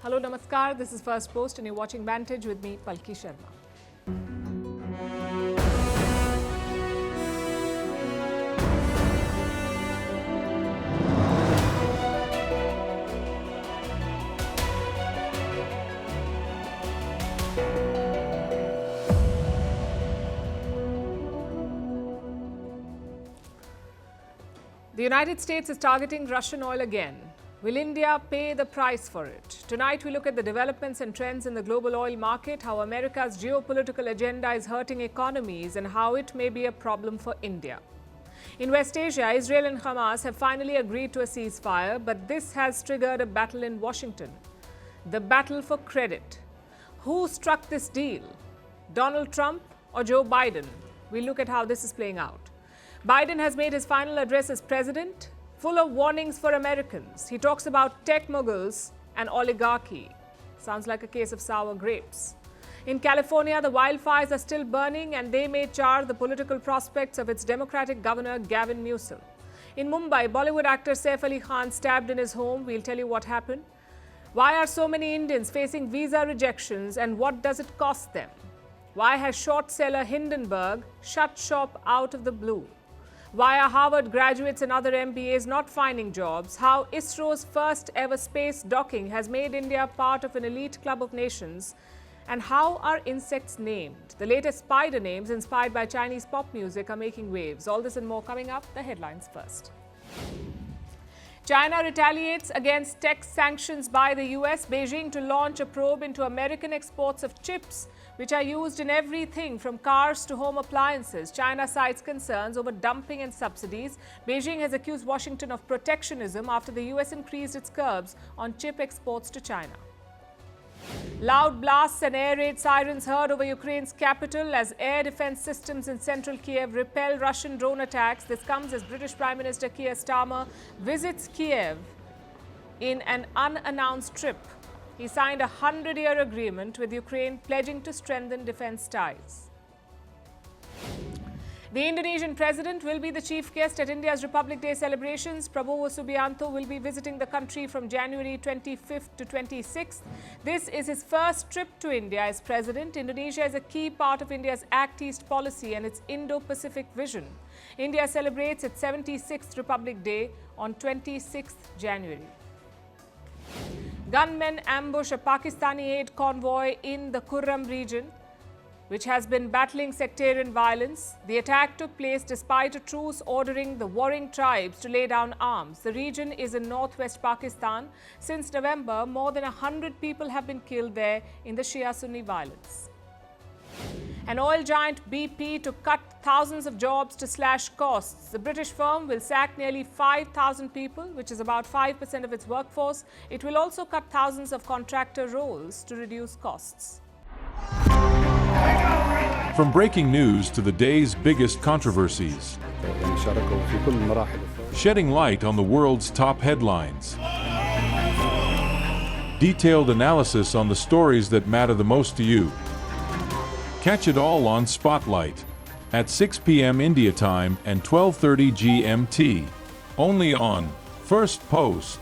Hello, Namaskar. This is Firstpost and you're watching Vantage with me, Palki Sharma. The United States is targeting Russian oil again. Will India pay the price for it? Tonight we look at the developments and trends in the global oil market, how America's geopolitical agenda is hurting economies and how it may be a problem for India. In West Asia, Israel and Hamas have finally agreed to a ceasefire, but this has triggered a battle in Washington. The battle for credit. Who struck this deal? Donald Trump or Joe Biden? We'll look at how this is playing out. Biden has made his final address as president, full of warnings for Americans. He talks about tech moguls and oligarchy. Sounds like a case of sour grapes. In California, the wildfires are still burning and they may char the political prospects of its Democratic governor, Gavin Newsom. In Mumbai, Bollywood actor Saif Ali Khan stabbed in his home. We'll tell you what happened. Why are so many Indians facing visa rejections and what does it cost them? Why has short seller Hindenburg shut shop out of the blue? Why are Harvard graduates and other MBAs not finding jobs? How ISRO's first ever space docking has made India part of an elite club of nations? And how are insects named? The latest spider names inspired by Chinese pop music are making waves. All this and more coming up. The headlines first. China retaliates against tech sanctions by the US. Beijing to launch a probe into American exports of chips, which are used in everything from cars to home appliances. China cites concerns over dumping and subsidies. Beijing has accused Washington of protectionism after the US increased its curbs on chip exports to China. Loud blasts and air raid sirens heard over Ukraine's capital as air defense systems in central Kiev repel Russian drone attacks. This comes as British Prime Minister Keir Starmer visits Kiev in an unannounced trip. He signed a 100-year agreement with Ukraine pledging to strengthen defense ties. The Indonesian president will be the chief guest at India's Republic Day celebrations. Prabowo Subianto will be visiting the country from January 25th to 26th. This is his first trip to India as president. Indonesia is a key part of India's Act East policy and its Indo-Pacific vision. India celebrates its 76th Republic Day on 26th January. Gunmen ambush a Pakistani aid convoy in the Kurram region, which has been battling sectarian violence. The attack took place despite a truce ordering the warring tribes to lay down arms. The region is in northwest Pakistan. Since November, more than 100 people have been killed there in the Shia-Sunni violence. An oil giant BP to cut thousands of jobs to slash costs. The British firm will sack nearly 5,000 people, which is about 5% of its workforce. It will also cut thousands of contractor roles to reduce costs. From breaking news to the day's biggest controversies, shedding light on the world's top headlines, detailed analysis on the stories that matter the most to you. Catch it all on Spotlight at 6 p.m. India time and 12:30 GMT, only on Firstpost.